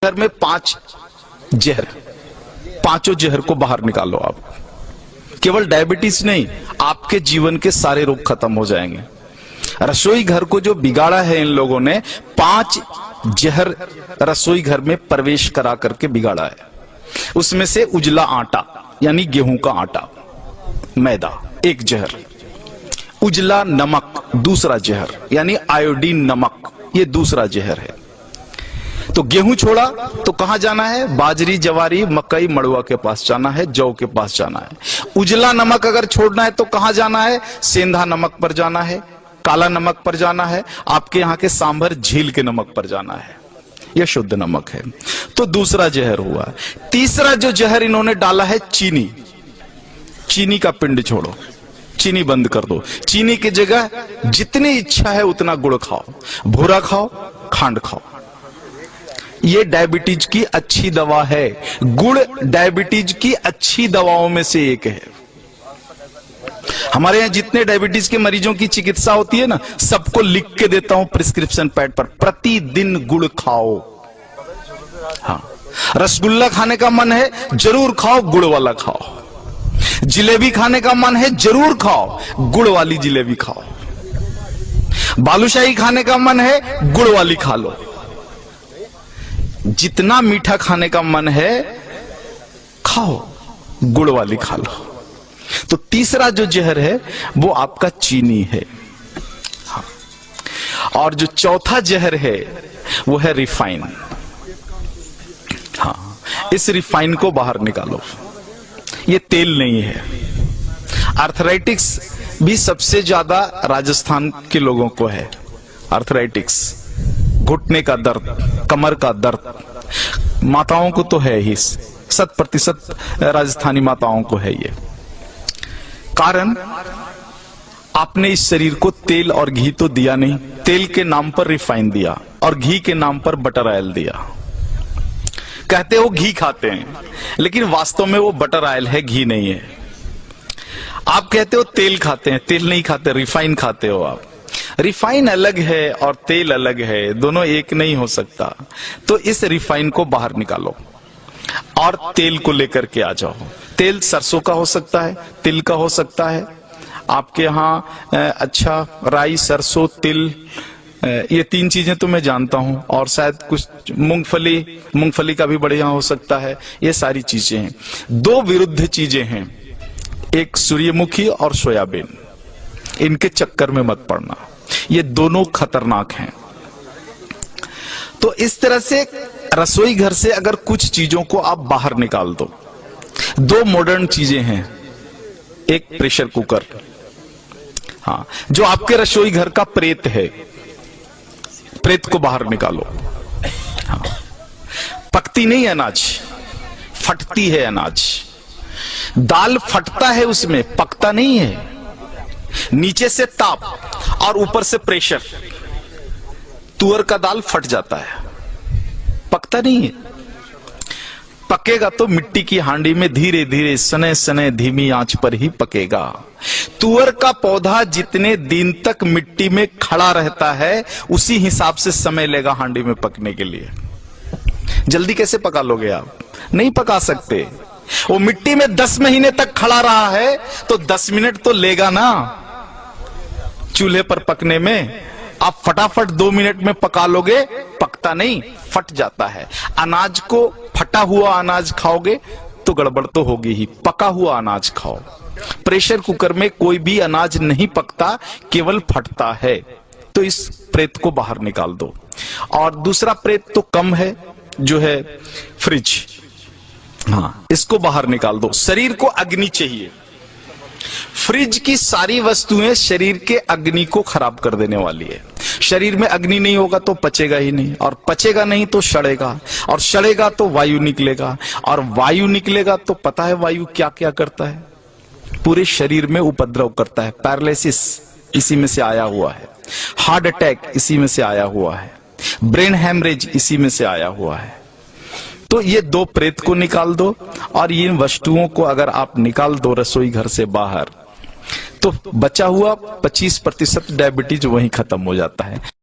घर में 5 जहर, पांचों जहर को बाहर निकालो आप। केवल डायबिटीज नहीं, आपके जीवन के सारे रोग खत्म हो जाएंगे। रसोई घर को जो बिगाड़ा है इन लोगों ने, 5 जहर रसोई घर में प्रवेश करा करके बिगाड़ा है। उसमें से उजला आटा यानी गेहूं का आटा, मैदा एक जहर, उजला नमक दूसरा जहर यानी आयोडीन नमक, ये दूसरा जहर है। तो गेहूं छोड़ा तो कहां जाना है? बाजरी, जवारी, मकई, मड़ुआ के पास जाना है, जौ के पास जाना है। उजला नमक अगर छोड़ना है तो कहां जाना है? सेंधा नमक पर जाना है, काला नमक पर जाना है, आपके यहां के सांभर झील के नमक पर जाना है। यह शुद्ध नमक है। तो दूसरा जहर हुआ। तीसरा जो जहर इन्होंने डाला है चीनी। चीनी का पिंड छोड़ो, चीनी बंद कर दो। चीनी की जगह जितनी इच्छा है उतना गुड़ खाओ, भूरा खाओ, खांड खाओ। ये डायबिटीज की अच्छी दवा है। गुड़ डायबिटीज की अच्छी दवाओं में से एक है। हमारे यहां जितने डायबिटीज के मरीजों की चिकित्सा होती है ना, सबको लिख के देता हूं प्रिस्क्रिप्शन पैड पर, प्रतिदिन गुड़ खाओ। हाँ, रसगुल्ला खाने का मन है, जरूर खाओ, गुड़ वाला खाओ। जिलेबी खाने का मन है, जरूर खाओ, गुड़ वाली जिलेबी खाओ। बालूशाही खाने का मन है, गुड़ वाली खा लो। जितना मीठा खाने का मन है खाओ, गुड़ वाली खा लो। तो तीसरा जो जहर है वो आपका चीनी है। हाँ। और जो चौथा जहर है वो है रिफाइन। हाँ, इस रिफाइन को बाहर निकालो। ये तेल नहीं है। आर्थराइटिक्स भी सबसे ज्यादा राजस्थान के लोगों को है। आर्थराइटिक्स, घुटने का दर्द, कमर का दर्द, माताओं को तो है ही, 100% राजस्थानी माताओं को है ये। कारण आपने इस शरीर को तेल और घी तो दिया नहीं, तेल के नाम पर रिफाइन दिया और घी के नाम पर बटर ऑयल दिया। कहते हो घी खाते हैं, लेकिन वास्तव में वो बटर ऑयल है, घी नहीं है। आप कहते हो तेल खाते हैं, तेल नहीं खाते, रिफाइन खाते हो आप। रिफाइन अलग है और तेल अलग है, दोनों एक नहीं हो सकता। तो इस रिफाइन को बाहर निकालो और तेल को लेकर के आ जाओ। तेल सरसों का हो सकता है, तिल का हो सकता है, आपके यहाँ अच्छा राई, सरसों, तिल, ये 3 चीजें तो मैं जानता हूं, और शायद कुछ मूंगफली का भी बढ़िया हो सकता है। ये सारी चीजें हैं। 2 विरुद्ध चीजें हैं, एक सूर्यमुखी और सोयाबीन। इनके चक्कर में मत पड़ना, ये दोनों खतरनाक हैं। तो इस तरह से रसोई घर से अगर कुछ चीजों को आप बाहर निकाल दो। 2 मॉडर्न चीजें हैं, एक प्रेशर कुकर, हाँ, जो आपके रसोई घर का प्रेत है, प्रेत को बाहर निकालो। हाँ, पकती नहीं अनाज, फटती है अनाज। दाल फटता है उसमें, पकता नहीं है। नीचे से ताप और ऊपर से प्रेशर, तुअर का दाल फट जाता है, पकता नहीं है। पकेगा तो मिट्टी की हांडी में धीरे धीरे, सने सने, धीमी आंच पर ही पकेगा। तुअर का पौधा जितने दिन तक मिट्टी में खड़ा रहता है, उसी हिसाब से समय लेगा हांडी में पकने के लिए। जल्दी कैसे पका लोगे आप? नहीं पका सकते। वो मिट्टी में 10 महीने तक खड़ा रहा है तो 10 मिनट तो लेगा ना चूल्हे पर पकने में। आप फटाफट 2 मिनट में पका लोगे, पकता नहीं, फट जाता है। अनाज को, फटा हुआ अनाज खाओगे तो गड़बड़ तो होगी ही, पका हुआ अनाज खाओ। प्रेशर कुकर में कोई भी अनाज नहीं पकता, केवल फटता है। तो इस प्रेत को बाहर निकाल दो। और दूसरा प्रेत तो कम है, जो है फ्रिज, हाँ, इसको बाहर निकाल दो। शरीर को अग्नि चाहिए। फ्रिज की सारी वस्तुएं शरीर के अग्नि को खराब कर देने वाली है। शरीर में अग्नि नहीं होगा तो पचेगा ही नहीं, और पचेगा नहीं तो सड़ेगा, और सड़ेगा तो वायु निकलेगा, और वायु निकलेगा तो पता है वायु क्या क्या करता है? पूरे शरीर में उपद्रव करता है। पैरालिसिस इसी में से आया हुआ है, हार्ट अटैक इसी में से आया हुआ है, ब्रेन हैमरेज इसी में से आया हुआ है। तो ये 2 प्रेत को निकाल दो, और इन वस्तुओं को अगर आप निकाल दो रसोई घर से बाहर, तो बचा हुआ 25% डायबिटीज वहीं खत्म हो जाता है।